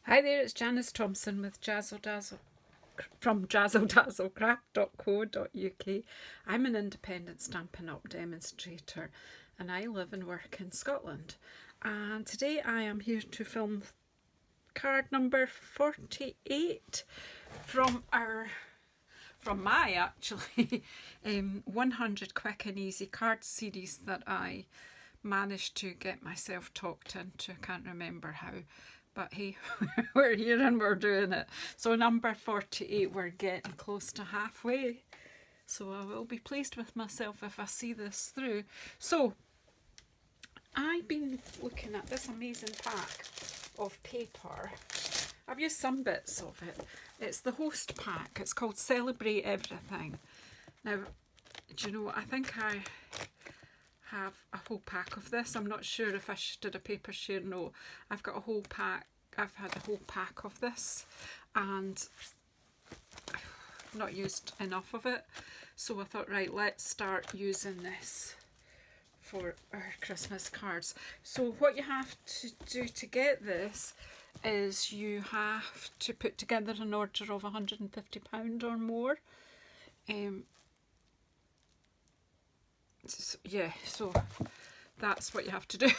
Hi there, it's Janice Thompson with from JazzleDazzleCraft.co.uk. I'm an independent Stampin' Up! Demonstrator and I live and work in Scotland. And today I am here to film card number 48 from my actually 100 quick and easy card series that I managed to get myself talked into. I can't remember how. But hey, we're here and we're doing it. So number 48, we're getting close to halfway. So I will be pleased with myself if I see this through. So I've been looking at this amazing pack of paper. I've used some bits of it. It's the host pack. It's called Celebrate Everything. Now, do you know what? I think I have a whole pack of this. I'm not sure if I did a paper share. No, I've got a whole pack. I've had a whole pack of this and I've not used enough of it. So I thought, right, let's start using this for our Christmas cards. So what you have to do to get this is you have to put together an order of £150 or more. So that's what you have to do.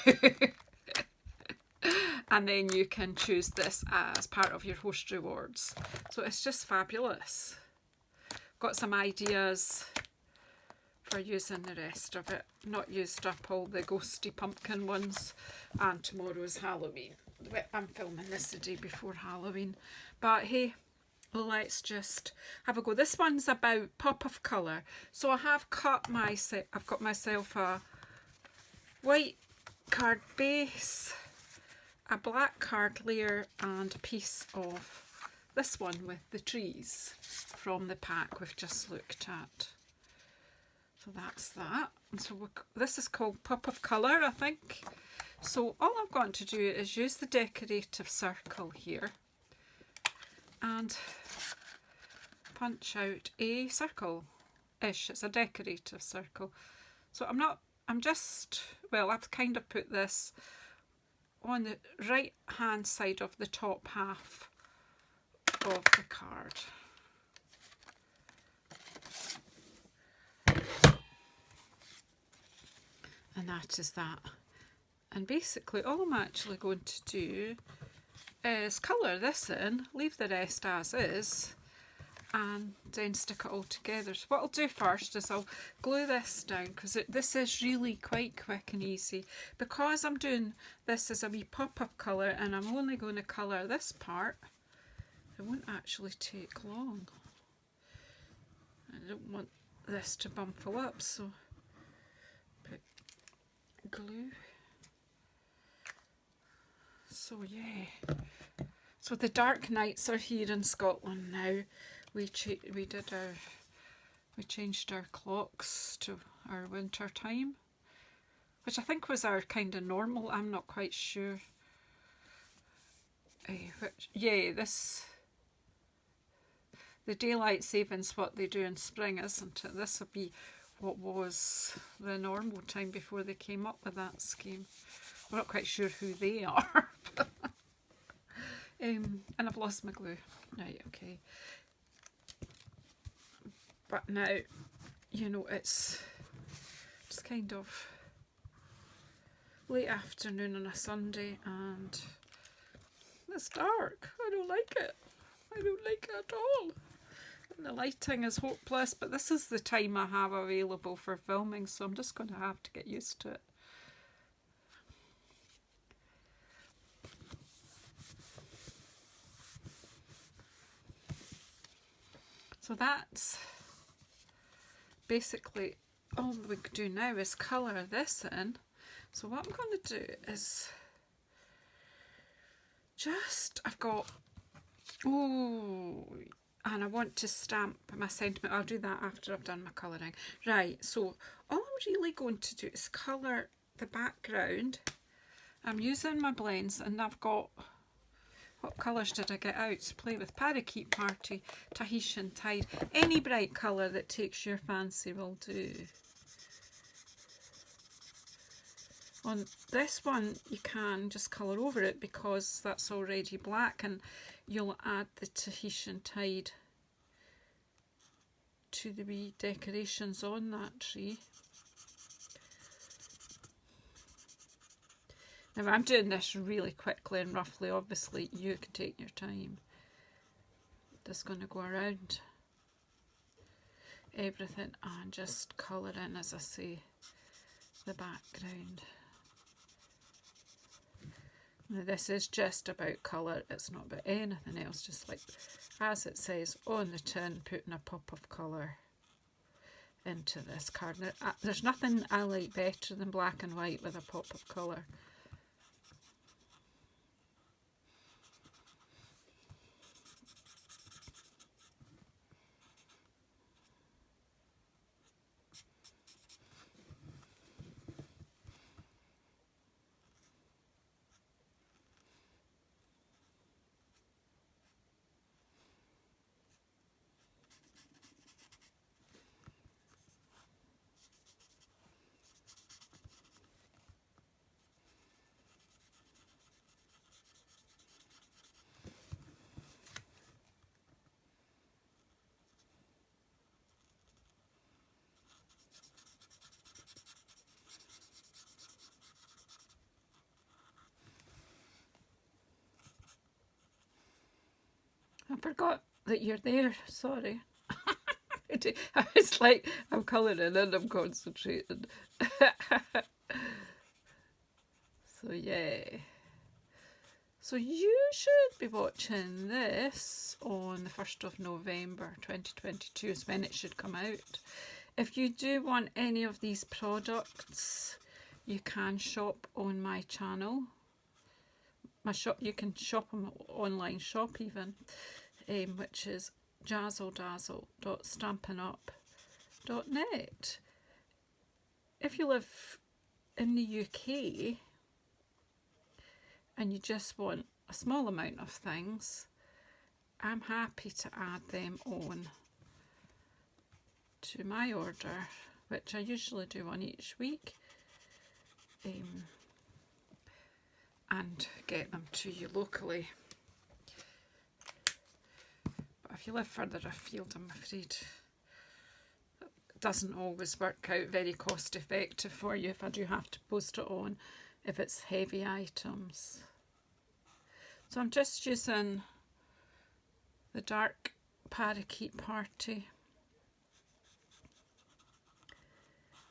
And then you can choose this as part of your host rewards. So it's just fabulous. Got some ideas for using the rest of it. Not used up all the ghosty pumpkin ones. And tomorrow's Halloween. I'm filming this the day before Halloween. But hey, let's just have a go. This one's about pop of colour. So I have got myself a white card base, a black card layer and a piece of this one with the trees from the pack we've just looked at. So that's that. And so this is called Pop of Colour, I think. So all I've got to do is use the decorative circle here and punch out a circle-ish. It's a decorative circle. So I've kind of put this on the right hand side of the top half of the card. And that is that. And basically all I'm actually going to do is colour this in, leave the rest as is, and then stick it all together. So what I'll do first is I'll glue this down because this is really quite quick and easy. Because I'm doing this as a wee pop of colour and I'm only going to colour this part, it won't actually take long. I don't want this to bumple up, so put glue. So yeah, so the dark nights are here in Scotland now. We changed our clocks to our winter time, which I think was our kind of normal. I'm not quite sure. The daylight savings what they do in spring, isn't it? This will be what was the normal time before they came up with that scheme. I'm not quite sure who they are. And I've lost my glue. Right, okay. But now, you know, it's kind of late afternoon on a Sunday and it's dark. I don't like it. I don't like it at all. And the lighting is hopeless, but this is the time I have available for filming, so I'm just going to have to get used to it. So that's basically all we can do now is colour this in. So what I'm going to do is and I want to stamp my sentiment. I'll do that after I've done my colouring. Right, so all I'm really going to do is colour the background. I'm using my blends and I've got, what colours did I get out? So play with Parakeet Party, Tahitian Tide. Any bright colour that takes your fancy will do. On this one you can just colour over it because that's already black, and you'll add the Tahitian tide to the wee decorations on that tree. Now I'm doing this really quickly and roughly, obviously you can take your time. Just going to go around everything and just colour in, as I say, the background. Now this is just about colour, it's not about anything else, just like as it says on the tin, putting a pop of colour into this card. Now, there's nothing I like better than black and white with a pop of colour. I forgot that you're there, sorry. It's like I'm colouring and I'm concentrating. So yeah. So you should be watching this on the 1st of November 2022 is when it should come out. If you do want any of these products, you can shop on my channel. My shop, you can shop them online shop even, which is JazzleDazzle.stampinup.net. If you live in the UK and you just want a small amount of things, I'm happy to add them on to my order, which I usually do one each week, and get them to you locally. But if you live further afield, I'm afraid it doesn't always work out very cost effective for you if I do have to post it on, if it's heavy items. So I'm just using the dark parakeet party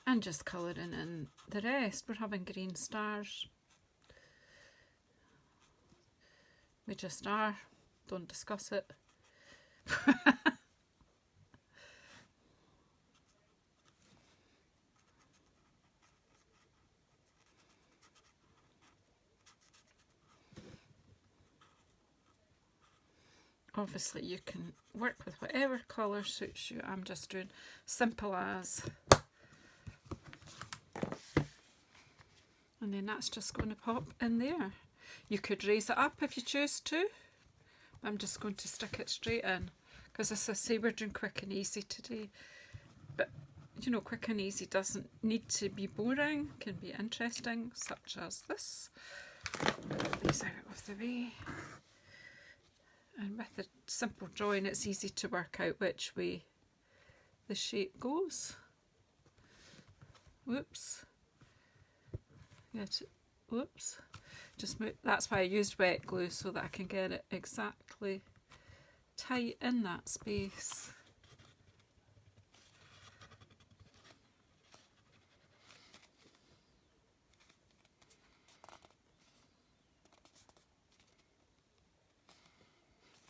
and just colouring in the rest. We're having green stars. We just are. Don't discuss it. Obviously you can work with whatever colour suits you. I'm just doing simple as. And then that's just going to pop in there. You could raise it up if you choose to. I'm just going to stick it straight in because, as I say, we're doing quick and easy today. But you know, quick and easy doesn't need to be boring, can be interesting, such as this. Put these out of the way. And with the simple drawing, it's easy to work out which way the shape goes. Whoops. Whoops. Just move. That's why I used wet glue, so that I can get it exactly tight in that space.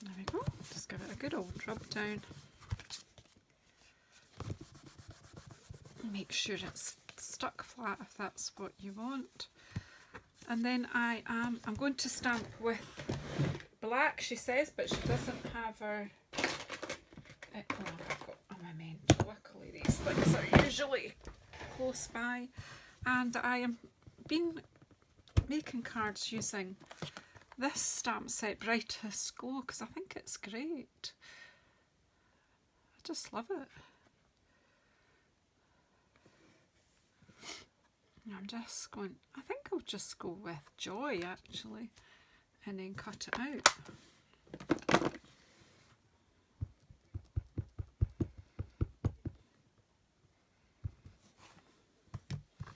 There we go. Just give it a good old rub down. Make sure it's stuck flat if that's what you want. And then I'm going to stamp with black, she says, but she doesn't have her. Oh, I've got my mental. Luckily, these things are usually close by, and I am been making cards using this stamp set, Brightest Glow, because I think it's great. I just love it. I'm just going, I think I'll just go with Joy actually, and then cut it out.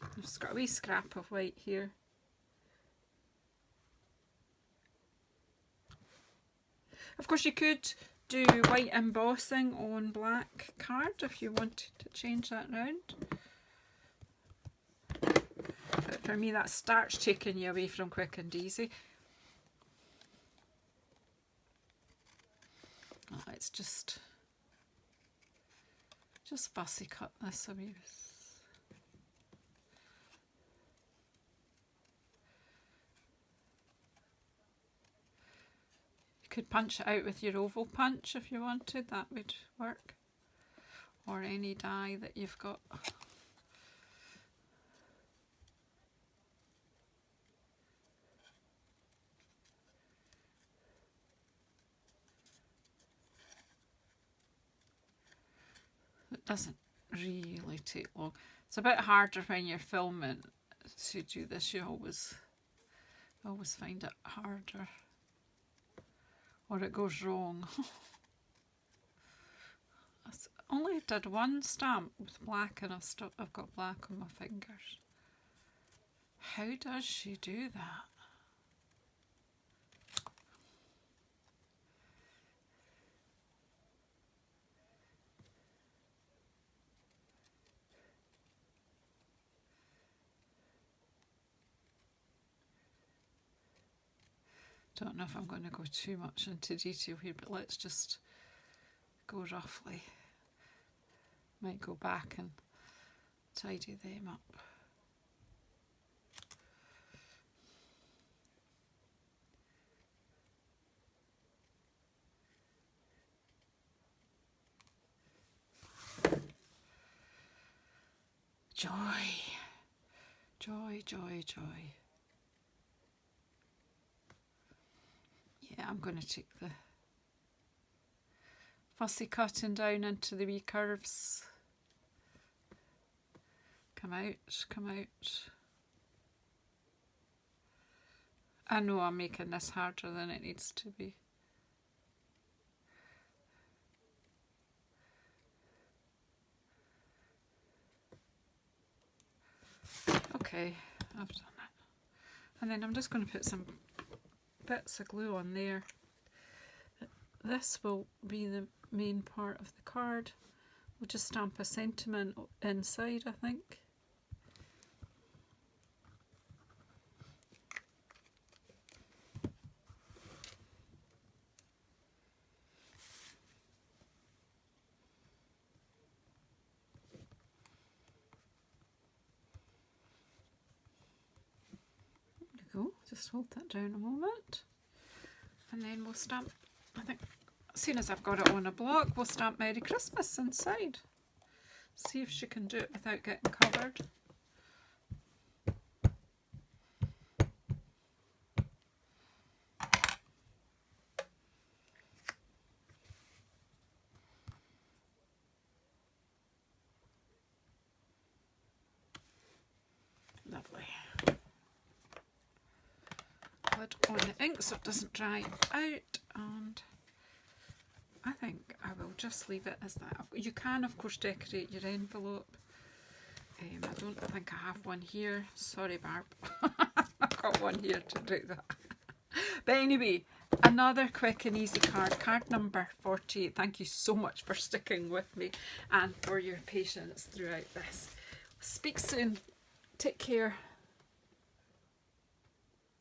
I've just got a wee scrap of white here. Of course you could do white embossing on black card if you wanted to change that round. But for me that starts taking you away from quick and easy. Let's just fussy cut this away. You could punch it out with your oval punch if you wanted, that would work. Or any die that you've got. It doesn't really take long. It's a bit harder when you're filming to do this. You always find it harder, or it goes wrong. I only did one stamp with black, and I've got black on my fingers. How does she do that? Don't know if I'm going to go too much into detail here, but let's just go roughly. Might go back and tidy them up. Joy, joy, joy, joy. Yeah, I'm going to take the fussy cutting down into the wee curves. Come out, come out. I know I'm making this harder than it needs to be. Okay, I've done it. And then I'm just going to put some bits of glue on there. This will be the main part of the card. We'll just stamp a sentiment inside, I think. There we go, just hold that down a moment. And then we'll stamp, I think, as soon as I've got it on a block, we'll stamp Merry Christmas inside. See if she can do it without getting covered. Lovely. Lid on the ink so it doesn't dry out, and I think I will just leave it as that. You can of course decorate your envelope. I don't think I have one here. Sorry Barb. I've got one here to do that. But anyway, another quick and easy card. Card number 48. Thank you so much for sticking with me and for your patience throughout this. Speak soon. Take care.